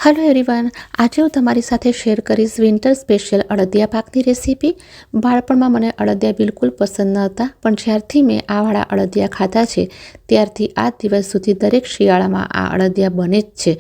Hello everyone, આજે હું તમારી સાથે શેર કરીશ વિન્ટર સ્પેશિયલ અડદિયા પાકની રેસીપી। બાળપણમાં મને અડદિયા બિલકુલ પસંદ ન હતા, પણ જ્યારથી મેં આ વાળા અડદિયા ખાધા છે ત્યારથી આ દિવસ સુધી દરેક શિયાળામાં આ અડદિયા બને જ છે।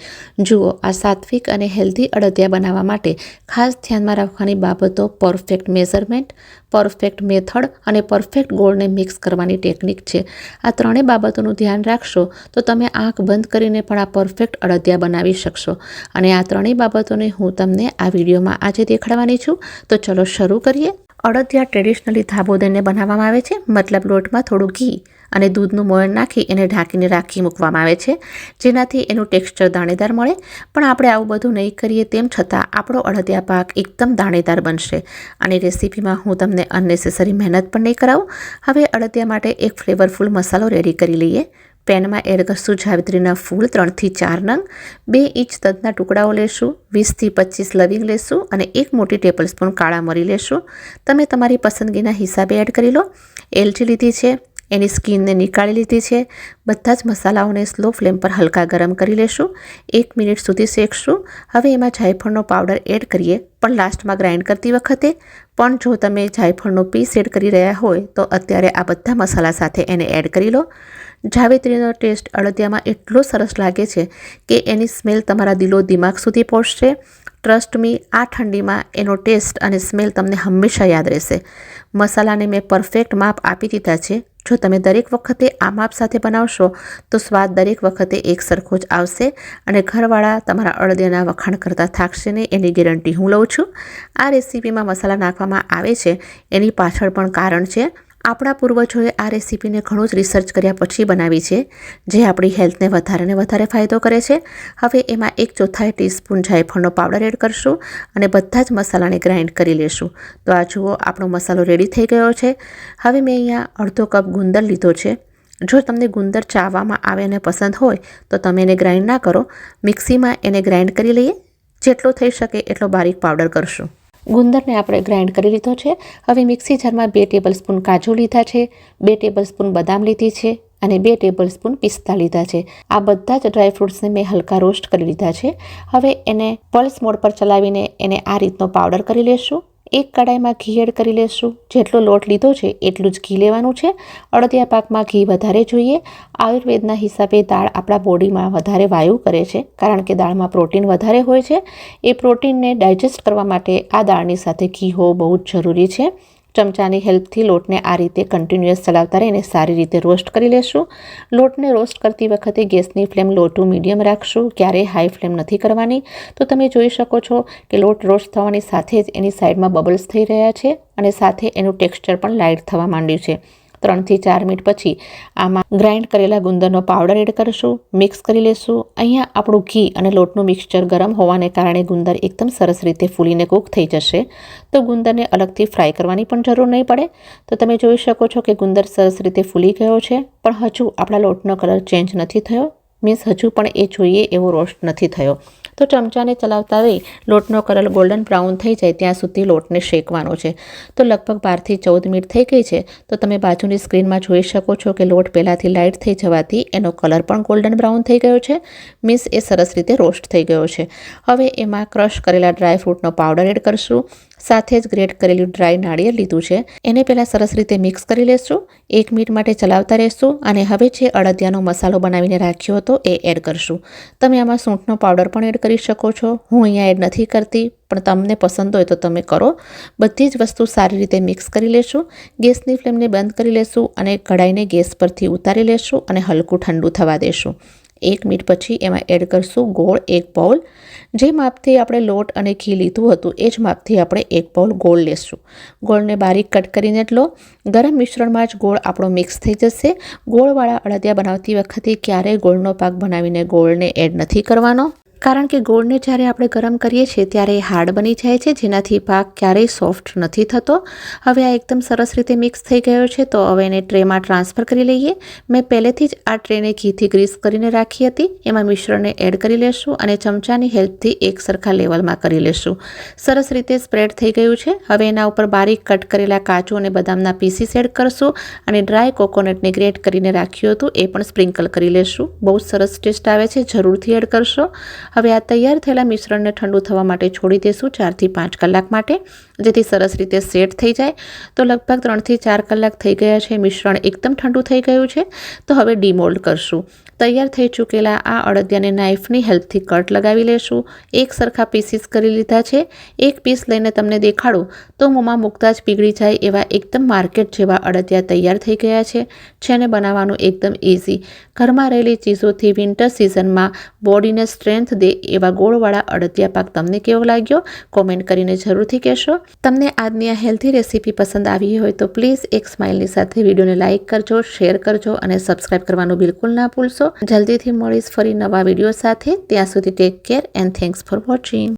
જુઓ, આ સાત્વિક અને હેલ્ધી અડદિયા બનાવવા માટે ખાસ ધ્યાનમાં રાખવાની બાબતો પરફેક્ટ મેઝરમેન્ટ, પરફેક્ટ મેથડ અને પરફેક્ટ ગોળને મિક્સ કરવાની ટેકનિક છે। આ ત્રણેય બાબતોનું ધ્યાન રાખશો તો તમે આંખ બંધ કરીને પણ આ પરફેક્ટ અડદિયા બનાવી શકશો। અને આ ત્રણેય બાબતોને હું તમને આ વિડીયોમાં આજે દેખાડવાની છું। તો ચલો શરૂ કરીએ। અડદિયા ટ્રેડિશનલી ધાબો દઈને બનાવવામાં આવે છે, મતલબ લોટમાં થોડું ઘી અને દૂધનું મોયણ નાખી એને ઢાંકીને રાખી મૂકવામાં આવે છે, જેનાથી એનું ટેક્સચર દાણેદાર મળે। પણ આપણે આવું બધું નહીં કરીએ તેમ છતાં આપણો અડદિયા પાક એકદમ દાણેદાર બનશે। અને રેસીપીમાં હું તમને અનનેસેસરી મહેનત પણ નહીં કરાવું। હવે અડદિયા માટે એક ફ્લેવરફુલ મસાલો રેડી કરી લઈએ। પેનમાં એડ કરશું જાવિત્રીના ફૂલ 3 થી 4 નંગ, 2 ઇંચ તજના ટુકડાઓ લેશું, 20 થી 25 લવિંગ લેશું અને 1 મોટી ટેબલ સ્પૂન કાળા મરી લેશું। તમે તમારી પસંદગીના હિસાબે એડ કરી લો। એલચી લીધી છે, એની સ્કીનને નીકાળી લીધી છે। બધા જ મસાલાઓને સ્લો ફ્લેમ પર હલકા ગરમ કરી લેશું, 1 મિનિટ સુધી શેકશું। હવે એમાં જાયફળનો પાવડર એડ કરીએ, પણ લાસ્ટમાં ગ્રાઇન્ડ કરતી વખતે। પણ જો તમે જાયફળનો પીસ એડ કરી રહ્યા હોય તો અત્યારે આ બધા મસાલા સાથે એને એડ કરી લો। જાવિત્રીનો ટેસ્ટ અડદિયામાં એટલો સરસ લાગે છે કે એની સ્મેલ તમારા દિલો દિમાગ સુધી પહોંચશે। ટ્રસ્ટ મી, આ ઠંડીમાં એનો ટેસ્ટ અને સ્મેલ તમને હંમેશા યાદ રહેશે। મસાલાને મેં પરફેક્ટ માપ આપી દીધા છે। જો તમે દરેક વખતે આ માપ સાથે બનાવશો તો સ્વાદ દરેક વખતે એક સરખો જ આવશે અને ઘરવાળા તમારા અડદિયાના વખાણ કરતાં થાકશે નહીં, એની ગેરંટી હું લઉં છું। આ રેસીપીમાં મસાલા નાખવામાં આવે છે એની પાછળ પણ કારણ છે। આપણા પૂર્વજોએ આ રેસીપીને ઘણું જ રિસર્ચ કર્યા પછી બનાવી છે, જે આપણી હેલ્થને વધારે ને વધારે ફાયદો કરે છે। હવે એમાં 1/4 ટીસ્પૂન જાયફળનો પાવડર એડ કરશું અને બધા જ મસાલાને ગ્રાઇન્ડ કરી લેશું। તો આ જુઓ, આપણો મસાલો રેડી થઈ ગયો છે। હવે મેં અહીંયા અડધો કપ ગુંદર લીધો છે। જો તમને ગુંદર ચાવવામાં આવે અને પસંદ હોય તો તમે એને ગ્રાઇન્ડ ના કરો, મિક્સીમાં એને ગ્રાઇન્ડ કરી લઈએ। જેટલો થઈ શકે એટલો બારીક પાવડર કરશું। ગુંદરને આપણે ગ્રાઇન્ડ કરી લીધો છે। હવે મિક્સી જારમાં 2 ટેબલ સ્પૂન કાજુ લીધા છે, 2 ટેબલ સ્પૂન બદામ લીધી છે અને 2 ટેબલ સ્પૂન પિસ્તા લીધા છે। આ બધા જ ડ્રાયફ્રૂટ્સને મેં હલકા રોસ્ટ કરી લીધા છે। હવે એને પલ્સ મોડ પર ચલાવીને એને આ રીતનો પાવડર કરી લેશું। એક કડાઈમાં ઘી એડ કરી લેશું। જેટલો લોટ લીધો છે એટલું જ ઘી લેવાનું છે। અડદિયા પાકમાં ઘી વધારે જોઈએ। આયુર્વેદના હિસાબે દાળ આપણા બોડીમાં વધારે વાયુ કરે છે, કારણ કે દાળમાં પ્રોટીન વધારે હોય છે। એ પ્રોટીનને ડાયજેસ્ટ કરવા માટે આ દાળની સાથે ઘી હોવું બહુ જ જરૂરી છે। ચમચાની હેલ્પથી લોટને આ રીતે કન્ટિન્યુઅસ ચલાવતા રહીને સારી રીતે રોસ્ટ કરી લેશું। લોટને રોસ્ટ કરતી વખતે ગેસની ફ્લેમ લો ટુ મીડિયમ રાખશું, ક્યારેય હાઈ ફ્લેમ નથી કરવાની। તો તમે જોઈ શકો છો કે લોટ રોસ્ટ થવાની સાથે જ એની સાઈડમાં બબલ્સ થઈ રહ્યા છે અને સાથે એનું ટેક્સચર પણ લાઇટ થવા માંડ્યું છે। 3 થી 4 મિનિટ પછી આમાં ગ્રાઇન્ડ કરેલા ગુંદરનો પાવડર એડ કરીશું, મિક્સ કરી લેશું। અહીંયા આપણું ઘી અને લોટનું મિક્સચર ગરમ હોવાને કારણે ગુંદર એકદમ સરસ રીતે ફૂલીને કૂક થઈ જશે। તો ગુંદરને અલગથી ફ્રાય કરવાની પણ જરૂર નહીં પડે। તો તમે જોઈ શકો છો કે ગુંદર સરસ રીતે ફૂલી ગયો છે, પણ હજુ આપણા લોટનો કલર ચેન્જ નથી થયો, મીન્સ હજુ પણ એ જોઈએ એવો રોસ્ટ નથી થયો। તો ચમચાને ચલાવતા રહી લોટનો કલર ગોલ્ડન બ્રાઉન થઈ જાય ત્યાં સુધી લોટને શેકવાનો છે। તો લગભગ 12 થી 14 મિનિટ થઈ ગઈ છે। તો તમે બાજુની સ્ક્રીનમાં જોઈ શકો છો કે લોટ પહેલાંથી લાઇટ થઈ જવાથી એનો કલર પણ ગોલ્ડન બ્રાઉન થઈ ગયો છે, મીન્સ એ સરસ રીતે રોસ્ટ થઈ ગયો છે। હવે એમાં ક્રશ કરેલા ડ્રાયફ્રૂટનો પાવડર એડ કરશું, સાથે જ ગ્રેટ કરેલું ડ્રાય નાળિયેર લીધું છે, એને પહેલાં સરસ રીતે મિક્સ કરી લેશું। 1 મિનિટ માટે ચલાવતા રહેશું અને હવે જે અડદિયાનો મસાલો બનાવીને રાખ્યો હતો એ એડ કરશું। તમે આમાં સૂંઠનો પાવડર પણ એડ કરી શકો છો, હું અહીંયા એડ નથી કરતી, પણ તમને પસંદ હોય તો તમે કરો। બધી જ વસ્તુ સારી રીતે મિક્સ કરી લેશું। ગેસની ફ્લેમને બંધ કરી લેશું અને કઢાઈને ગેસ પરથી ઉતારી લેશું અને હલકું ઠંડુ થવા દેશું। 1 મિનિટ પછી એમાં એડ કરશું ગોળ 1 બાઉલ। જે માપથી આપણે લોટ અને ઘી લીધું હતું એ જ માપથી આપણે 1 બાઉલ ગોળ લેશું। ગોળને બારીક કટ કરીને જ લો। ગરમ મિશ્રણમાં જ ગોળ આપણો મિક્સ થઈ જશે। ગોળવાળા અડદિયા બનાવતી વખતે ક્યારેય ગોળનો પાક બનાવીને ગોળને એડ નથી કરવાનો, કારણ કે ગોળને જ્યારે આપણે ગરમ કરીએ છીએ ત્યારે એ હાર્ડ બની જાય છે, જેનાથી પાક ક્યારેય સોફ્ટ નથી થતો। હવે આ એકદમ સરસ રીતે મિક્સ થઈ ગયો છે, તો હવે એને ટ્રેમાં ટ્રાન્સફર કરી લઈએ। મેં પહેલેથી જ આ ટ્રેને ઘીથી ગ્રીસ કરીને રાખી હતી। એમાં મિશ્રણને એડ કરી લેશું અને ચમચાની હેલ્પથી એક સરખા લેવલમાં કરી લેશું। સરસ રીતે સ્પ્રેડ થઈ ગયું છે। હવે એના ઉપર બારીક કટ કરેલા કાજુ અને બદામના પીસીસ એડ કરશું અને ડ્રાય કોકોનટને ગ્રેટ કરીને રાખ્યું હતું એ પણ સ્પ્રિંકલ કરી લેશું। બહુ સરસ ટેસ્ટ આવે છે, જરૂરથી એડ કરશો। હવે આ તૈયાર થયેલા મિશ્રણને ઠંડુ થવા માટે છોડી દઈશું 4 થી 5 કલાક માટે, જેથી સરસ રીતે સેટ થઈ જાય. તો લગભગ 3 થી 4 કલાક થઈ ગયા છે. મિશ્રણ એકદમ ઠંડુ થઈ ગયું છે. તો હવે ડીમોલ્ડ કરશું. તૈયાર થઈ ચૂકેલા આ અડદિયાને નાઇફની હેલ્પથી કટ લગાવી લેશું. એક સરખા પીસીસ કરી લીધા છે. એક પીસ લઈને તમને દેખાડું તો મોંમાં મૂકતા જ પીગળી જાય એવા એકદમ માર્કેટ જેવા અડદિયા તૈયાર થઈ ગયા છે. જેને બનાવવાનું એકદમ ઇઝી. ઘરમાં રહેલી ચીજોથી વિન્ટર સિઝનમાં બોડીને સ્ટ્રેન્થ દે એવા ગોળવાળા અડદિયા પાક તમને કેવો લાગ્યો કોમેન્ટ કરીને જરૂરથી કહેશો. તમને આજની આ હેલ્ધી રેસીપી પસંદ આવી હોય તો પ્લીઝ એક સ્માઇલની સાથે વિડીયોને લાઇક કરજો, શેર કરજો અને સબસ્ક્રાઈબ કરવાનું બિલકુલ ના ભૂલશો. જલ્દીથી મળીશ ફરી નવા વિડીયો સાથે. ત્યાં સુધી take care and thanks for watching.